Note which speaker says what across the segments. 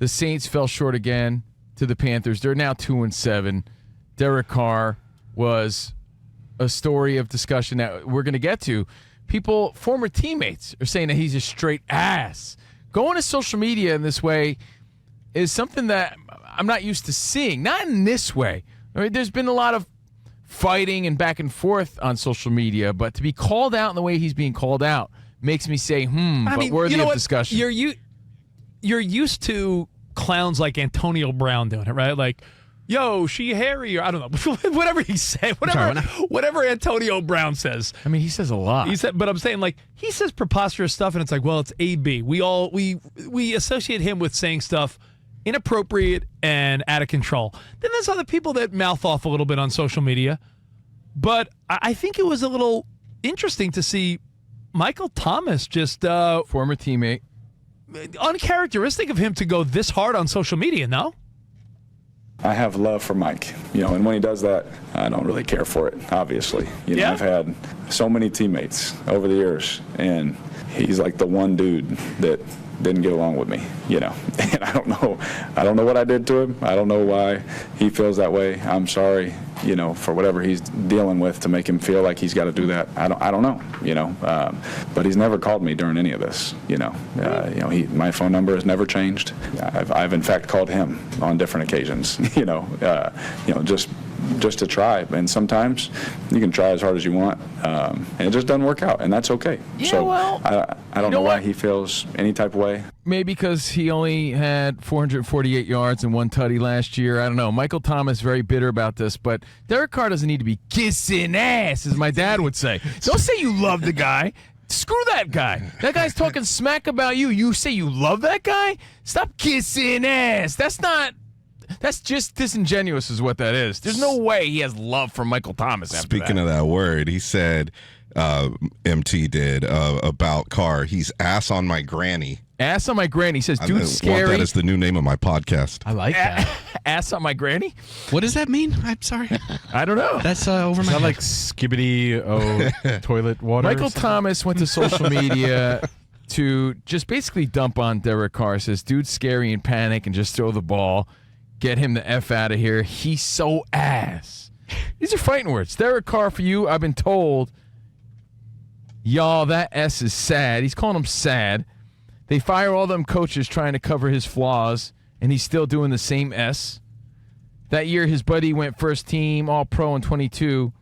Speaker 1: The Saints fell short again to the Panthers. They're now 2-7. Derek Carr was a story of discussion that we're going to get to. People, former teammates, are saying that he's a straight ass. Going to social media in this way is something that I'm not used to seeing. Not in this way. I mean, there's been a lot of fighting and back and forth on social media, but to be called out in the way he's being called out makes me say, but worthy of discussion.
Speaker 2: You're used to clowns like Antonio Brown doing it, right? Like, yo, she hairy, or I don't know, whatever he said, whatever Antonio Brown says.
Speaker 1: I mean, he says a lot.
Speaker 2: But I'm saying, like, he says preposterous stuff, and it's like, well, it's AB. We associate him with saying stuff inappropriate and out of control. Then there's other people that mouth off a little bit on social media. But I think it was a little interesting to see Michael Thomas just
Speaker 1: former teammate.
Speaker 2: Uncharacteristic of him to go this hard on social media, no?
Speaker 3: I have love for Mike, and when he does that, I don't really care for it, obviously. I've had so many teammates over the years, and he's like the one dude that didn't get along with me, and I don't know what I did to him. I don't know why he feels that way. I'm sorry, for whatever he's dealing with to make him feel like he's got to do that. I don't know, but he's never called me during any of this, my phone number has never changed. I've in fact called him on different occasions, just to try. And sometimes you can try as hard as you want, and it just doesn't work out, and that's okay.
Speaker 1: Yeah,
Speaker 3: so
Speaker 1: well,
Speaker 3: I don't know why he feels any type of way.
Speaker 1: Maybe because he only had 448 yards and 1 tutty last year. I don't know. Michael Thomas very bitter about this, but Derek Carr doesn't need to be kissing ass, as my dad would say. Don't say you love the guy. Screw that guy. That guy's talking smack about you. You say you love that guy? Stop kissing ass. That's just disingenuous is what that is. There's no way he has love for Michael Thomas after
Speaker 4: Speaking of that word, he said, MT did, about Carr, he's ass on my granny.
Speaker 1: Ass on my granny. He says, dude, scary.
Speaker 4: I want that as the new name of my podcast.
Speaker 5: I like that.
Speaker 1: Ass on my granny?
Speaker 5: What does that mean? I'm sorry.
Speaker 1: I don't know.
Speaker 5: That's over my head.
Speaker 6: Like skibbity toilet water?
Speaker 1: Michael Thomas went to social media to just basically dump on Derek Carr. Says, dude, scary and panic and just throw the ball. Get him the F out of here. He's so ass. These are fighting words. Derek Carr, for you, I've been told, y'all, that S is sad. He's calling him sad. They fire all them coaches trying to cover his flaws, and he's still doing the same S. That year, his buddy went first team, all-pro in 22.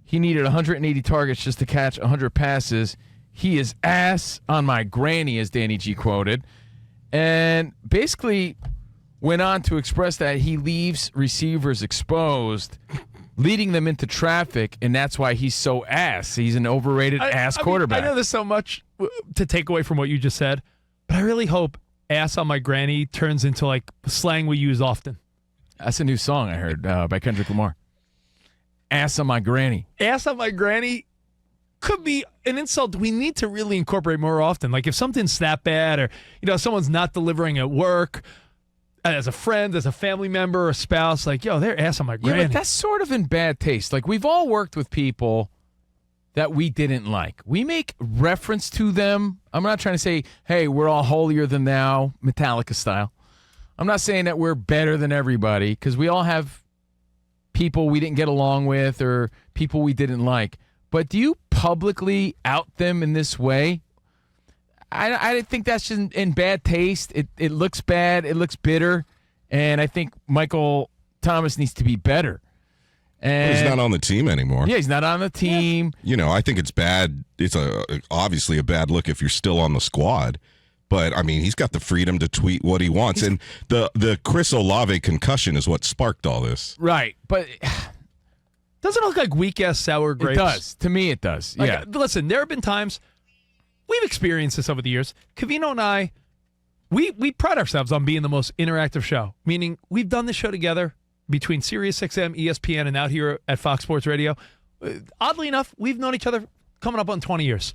Speaker 1: He needed 180 targets just to catch 100 passes. He is ass on my granny, as Danny G quoted. And basically went on to express that he leaves receivers exposed, leading them into traffic, and that's why he's so ass. He's an overrated quarterback.
Speaker 2: I know there's so much to take away from what you just said, but I really hope ass on my granny turns into like slang we use often.
Speaker 1: That's a new song I heard by Kendrick Lamar. Ass on my granny.
Speaker 2: Ass on my granny could be an insult we need to really incorporate more often. Like if something's that bad or, someone's not delivering at work, as a friend, as a family member, a spouse, like, yo, they're ass on my granny.
Speaker 1: Yeah, but that's sort of in bad taste. Like, we've all worked with people that we didn't like. We make reference to them. I'm not trying to say, hey, we're all holier than thou, Metallica style. I'm not saying that we're better than everybody, because we all have people we didn't get along with or people we didn't like. But do you publicly out them in this way? I think that's just in bad taste. It looks bad. It looks bitter. And I think Michael Thomas needs to be better. And
Speaker 4: he's not on the team anymore.
Speaker 1: Yeah, he's not on the team.
Speaker 4: Yeah. I think it's bad. It's obviously a bad look if you're still on the squad. But, I mean, he's got the freedom to tweet what he wants. And the Chris Olave concussion is what sparked all this.
Speaker 1: Right. But
Speaker 2: doesn't it look like weak-ass sour grapes?
Speaker 1: It does. To me, it does. Yeah.
Speaker 2: Listen, there have been times we've experienced this over the years. Covino and I, we pride ourselves on being the most interactive show, meaning we've done this show together between SiriusXM, ESPN, and out here at Fox Sports Radio. Oddly enough, we've known each other coming up on 20 years.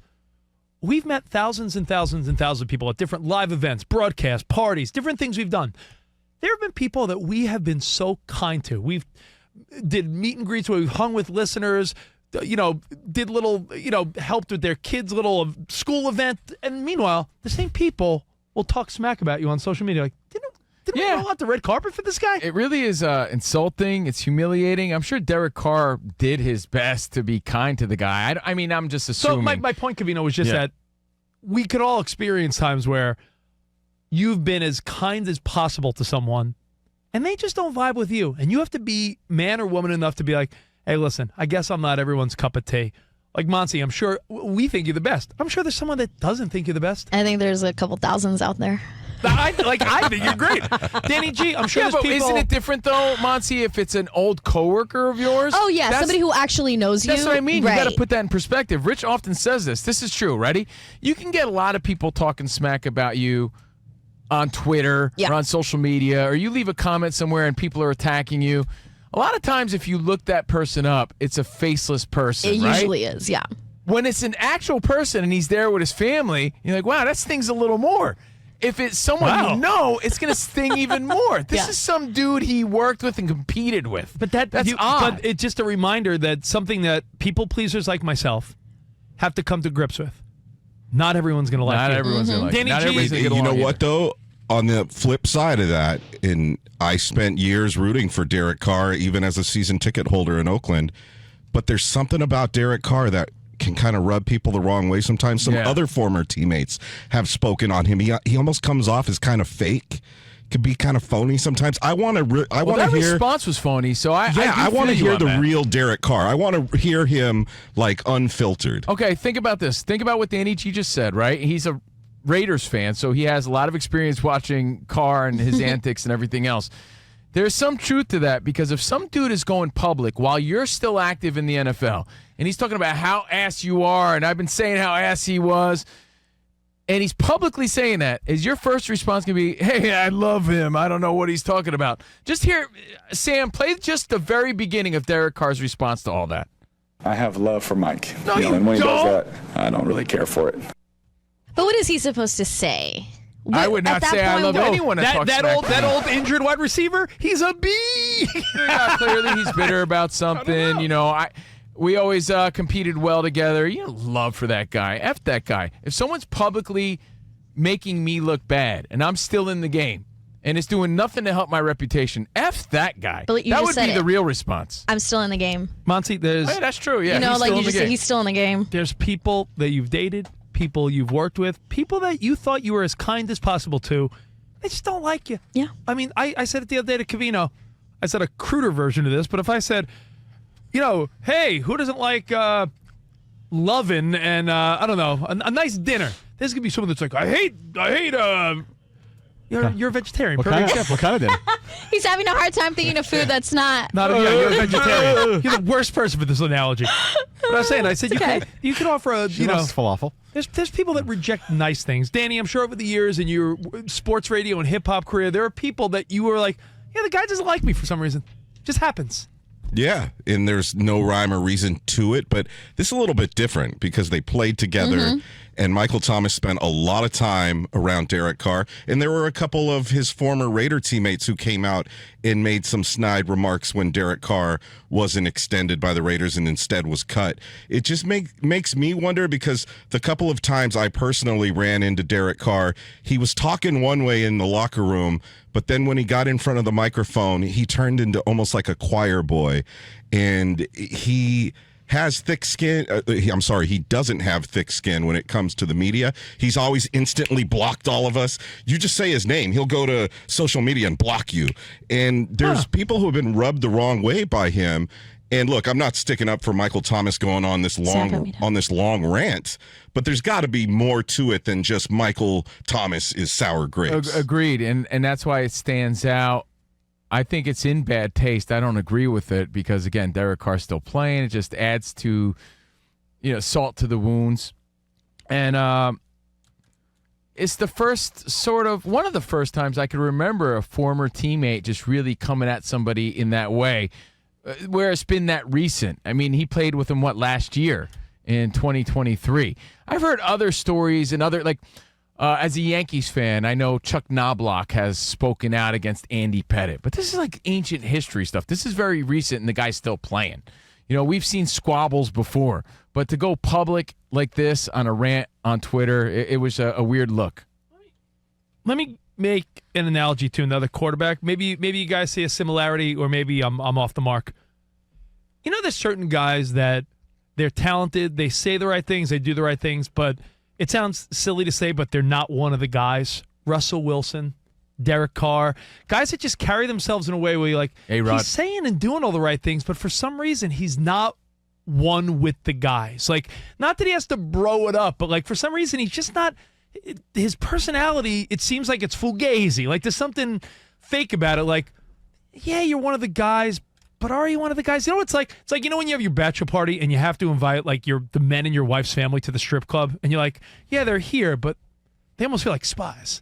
Speaker 2: We've met thousands and thousands and thousands of people at different live events, broadcasts, parties, different things we've done. There have been people that we have been so kind to. We've did meet and greets where we've hung with listeners, did little, helped with their kids' little school event. And meanwhile, the same people will talk smack about you on social media. Like, going to roll out the red carpet for this guy?
Speaker 1: It really is insulting. It's humiliating. I'm sure Derek Carr did his best to be kind to the guy. I mean, I'm just assuming.
Speaker 2: So my point, Covino, was just that we could all experience times where you've been as kind as possible to someone, and they just don't vibe with you. And you have to be man or woman enough to be like, hey, listen, I guess I'm not everyone's cup of tea. Like, Monty, I'm sure we think you're the best. I'm sure there's someone that doesn't think you're the best.
Speaker 7: I think there's a couple thousands out there.
Speaker 2: I think you're great. Danny G, I'm sure there's
Speaker 1: but
Speaker 2: people.
Speaker 1: Isn't it different, though, Monty, if it's an old coworker of yours?
Speaker 7: Oh, yeah, somebody who actually knows you.
Speaker 1: That's what I mean.
Speaker 7: Right.
Speaker 1: You got to put that in perspective. Rich often says this. This is true. Ready? You can get a lot of people talking smack about you on Twitter or on social media, or you leave a comment somewhere and people are attacking you. A lot of times, if you look that person up, it's a faceless person,
Speaker 7: It
Speaker 1: right?
Speaker 7: usually is, yeah.
Speaker 1: When it's an actual person and he's there with his family, you're like, wow, that stings a little more. If it's someone you know, it's going to sting even more. This is some dude he worked with and competed with.
Speaker 2: But
Speaker 1: that's odd.
Speaker 2: But it's just a reminder that something that people pleasers like myself have to come to grips with. Not everyone's going to like
Speaker 1: Not
Speaker 2: you.
Speaker 1: everyone's going to like
Speaker 2: Danny
Speaker 1: you. Not
Speaker 2: G,
Speaker 1: everybody's going to get
Speaker 4: You
Speaker 1: along
Speaker 4: know what,
Speaker 1: either.
Speaker 4: though? On the flip side of that, I spent years rooting for Derek Carr, even as a season ticket holder in Oakland. But there's something about Derek Carr that can kind of rub people the wrong way sometimes. Some other former teammates have spoken on him. He almost comes off as kind of fake. Could be kind of phony sometimes. I want to
Speaker 1: that
Speaker 4: hear.
Speaker 1: response was phony, so I
Speaker 4: want to hear the
Speaker 1: real.
Speaker 4: real Derek Carr. I want to hear him like unfiltered.
Speaker 1: Okay, think about this. Think about what Danny G just said, right? He's a Raiders fan, so he has a lot of experience watching Carr and his antics and everything else. There's some truth to that, because if some dude is going public while you're still active in the NFL, and he's talking about how ass you are, and I've been saying how ass he was, and he's publicly saying that, is your first response going to be, hey, I love him, I don't know what he's talking about? Just hear, Sam, play just the very beginning of Derek Carr's response to all that.
Speaker 3: I have love for Mike.
Speaker 1: No, you
Speaker 3: and when he
Speaker 1: don't.
Speaker 3: does that, I don't really care for it.
Speaker 7: But what is he supposed to say?
Speaker 1: I would not say I love anyone that talks smack to
Speaker 2: that
Speaker 1: me.
Speaker 2: old injured wide receiver, he's a bee.
Speaker 1: Yeah, clearly he's bitter about something. We always competed well together. Love for that guy. F that guy. If someone's publicly making me look bad and I'm still in the game and it's doing nothing to help my reputation, F that guy.
Speaker 7: But you
Speaker 1: that
Speaker 7: just
Speaker 1: would
Speaker 7: said
Speaker 1: be
Speaker 7: it.
Speaker 1: the real response.
Speaker 7: I'm still in the game.
Speaker 2: Monty,
Speaker 1: Hey, that's true. Yeah,
Speaker 7: like
Speaker 1: he's still
Speaker 7: you
Speaker 1: in the
Speaker 7: just said,
Speaker 1: game.
Speaker 7: he's still in the game.
Speaker 2: there's people that you've dated, people you've worked with, people that you thought you were as kind as possible to. They just don't like you.
Speaker 7: Yeah.
Speaker 2: I mean, I said it the other day to Covino. I said a cruder version of this, but if I said, hey, who doesn't like loving and, I don't know, a nice dinner? There's going to be someone that's like, I hate, you're a vegetarian. Perfect example.
Speaker 6: What kind of dinner?
Speaker 7: He's having a hard time thinking of food that's not.
Speaker 2: You're a vegetarian. You're the worst person for this analogy. But I was saying, I said you could offer a,
Speaker 6: She loves falafel.
Speaker 2: There's people that reject nice things. Danny, I'm sure over the years in your sports radio and hip hop career, there are people that you were like, the guy doesn't like me for some reason. Just happens.
Speaker 4: Yeah, and there's no rhyme or reason to it, but this is a little bit different because they played together, and Michael Thomas spent a lot of time around Derek Carr, and there were a couple of his former Raider teammates who came out and made some snide remarks when Derek Carr wasn't extended by the Raiders and instead was cut. It just makes me wonder, because the couple of times I personally ran into Derek Carr, he was talking one way in the locker room, but then when he got in front of the microphone, he turned into almost like a choir boy, and he has thick skin. He doesn't have thick skin when it comes to the media. He's always instantly blocked all of us. You just say his name, he'll go to social media and block you. And there's people who have been rubbed the wrong way by him. And look, I'm not sticking up for Michael Thomas going on this long rant, but there's got to be more to it than just Michael Thomas is sour grapes.
Speaker 1: Agreed, and that's why it stands out. I think it's in bad taste. I don't agree with it because, again, Derek Carr's still playing. It just adds to, salt to the wounds. And it's one of the first times I could remember a former teammate just really coming at somebody in that way, where it's been that recent. I mean, he played with him, last year in 2023. I've heard other stories and as a Yankees fan, I know Chuck Knobloch has spoken out against Andy Pettitte, but this is like ancient history stuff. This is very recent, and the guy's still playing. We've seen squabbles before, but to go public like this on a rant on Twitter, it was a weird look.
Speaker 2: Let me make an analogy to another quarterback. Maybe you guys see a similarity, or maybe I'm off the mark. You know, there's certain guys that they're talented, they say the right things, they do the right things, but it sounds silly to say, but they're not one of the guys. Russell Wilson, Derek Carr, guys that just carry themselves in a way where you're like,
Speaker 1: A-Rod.
Speaker 2: he's saying and doing all the right things, but for some reason he's not one with the guys. Like, not that he has to bro it up, but like for some reason he's just not. His personality, it seems like it's fugazi. Like there's something fake about it. Like, yeah, you're one of the guys, but are you one of the guys? You know, it's like you know when you have your bachelor party and you have to invite like the men in your wife's family to the strip club, and you're like, yeah, they're here, but they almost feel like spies.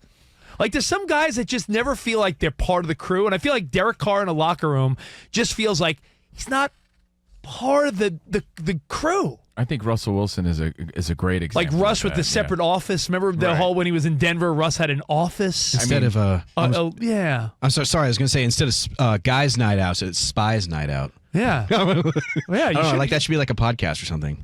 Speaker 2: Like there's some guys that just never feel like they're part of the crew, and I feel like Derek Carr in a locker room just feels like he's not part of the crew.
Speaker 1: I think Russell Wilson is a great example.
Speaker 2: Like Russ
Speaker 1: of
Speaker 2: with
Speaker 1: that,
Speaker 2: the separate office. Remember the
Speaker 1: Right.
Speaker 2: whole when he was in Denver, Russ had an office.
Speaker 5: Instead of
Speaker 2: yeah,
Speaker 5: I'm sorry. I was going to say instead of guys' night out, it's spies' night out.
Speaker 2: yeah, yeah.
Speaker 5: I
Speaker 2: You
Speaker 5: don't know,
Speaker 2: should
Speaker 5: like that should be like a podcast or something.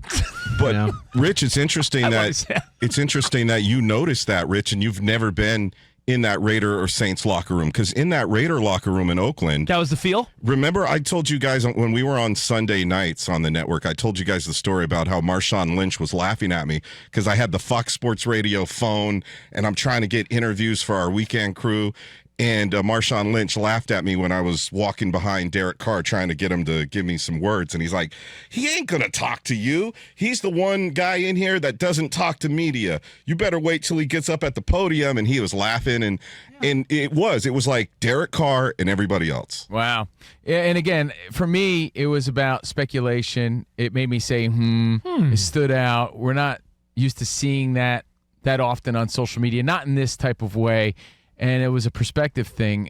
Speaker 4: But
Speaker 5: You know?
Speaker 4: Rich, it's interesting
Speaker 2: I
Speaker 4: that
Speaker 2: understand.
Speaker 4: you noticed that, Rich, and you've never been in that Raider or Saints locker room, because in that Raider locker room in Oakland,
Speaker 2: That was the feel.
Speaker 4: remember I told you guys when we were on Sunday nights on the network, I told you guys the story about how Marshawn Lynch was laughing at me because I had the Fox Sports Radio phone and I'm trying to get interviews for our weekend crew. And Marshawn Lynch laughed at me when I was walking behind Derek Carr trying to get him to give me some words. And he's like, he ain't going to talk to you. He's the one guy in here that doesn't talk to media. You better wait till he gets up at the podium. And he was laughing. And it was like Derek Carr and everybody else.
Speaker 1: Wow. Yeah, and again, for me, it was about speculation. It made me say, It stood out. We're not used to seeing that often on social media, not in this type of way. And it was a perspective thing.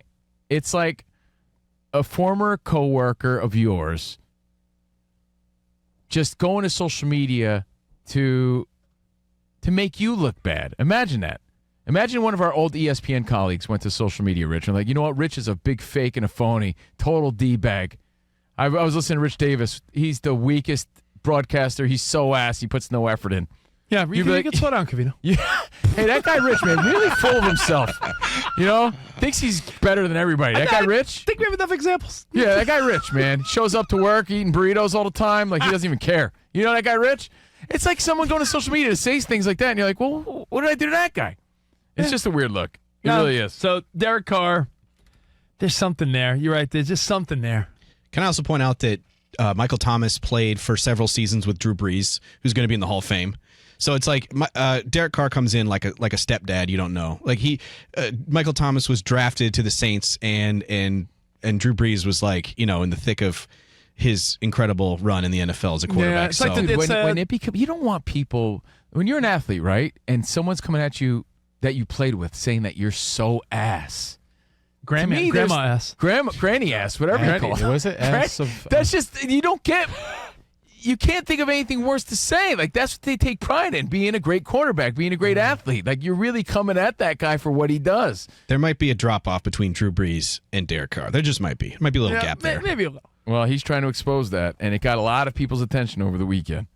Speaker 1: It's like a former coworker of yours just going to social media to make you look bad. Imagine that. Imagine one of our old ESPN colleagues went to social media, Rich, and like, you know what? Rich is a big fake and a phony, total D-bag. I was listening to Rich Davis. He's the weakest broadcaster. He's so ass. He puts no effort in.
Speaker 2: Yeah, you
Speaker 1: be like-
Speaker 2: can slow down, Covino.
Speaker 1: Yeah. Hey, that guy Rich, man, really full of himself. You know? Thinks he's better than everybody. That guy Rich?
Speaker 2: Think we have enough examples.
Speaker 1: Yeah, that guy Rich, man. Shows up to work eating burritos all the time. Like, he doesn't even care. You know that guy Rich? It's like someone going to social media to say things like that, and you're like, well, what did I do to that guy? It's just a weird look. It really is.
Speaker 2: So, Derek Carr, there's something there. You're right. There's just something there.
Speaker 5: Can I also point out that Michael Thomas played for several seasons with Drew Brees, who's going to be in the Hall of Fame. So it's like Derek Carr comes in like a stepdad you don't know. Like Michael Thomas was drafted to the Saints, and Drew Brees was like, you know, in the thick of his incredible run in the NFL as a quarterback.
Speaker 2: it's like
Speaker 5: so,
Speaker 2: the-
Speaker 1: Dude,
Speaker 2: It's
Speaker 1: when it becomes, you don't want people, when you're an athlete, right, and someone's coming at you that you played with saying that you're so ass.
Speaker 2: Grandma ass.
Speaker 1: Granny ass, whatever you call it.
Speaker 6: Was it ass
Speaker 1: Right?
Speaker 6: of?
Speaker 1: That's just, you can't think of anything worse to say. Like, that's what they take pride in, being a great quarterback, being a great athlete. Like, you're really coming at that guy for what he does.
Speaker 5: there might be a drop off between Drew Brees and Derek Carr. There just might be. There might be a little gap there.
Speaker 2: Maybe a little.
Speaker 1: Well, he's trying to expose that, and it got a lot of people's attention over the weekend.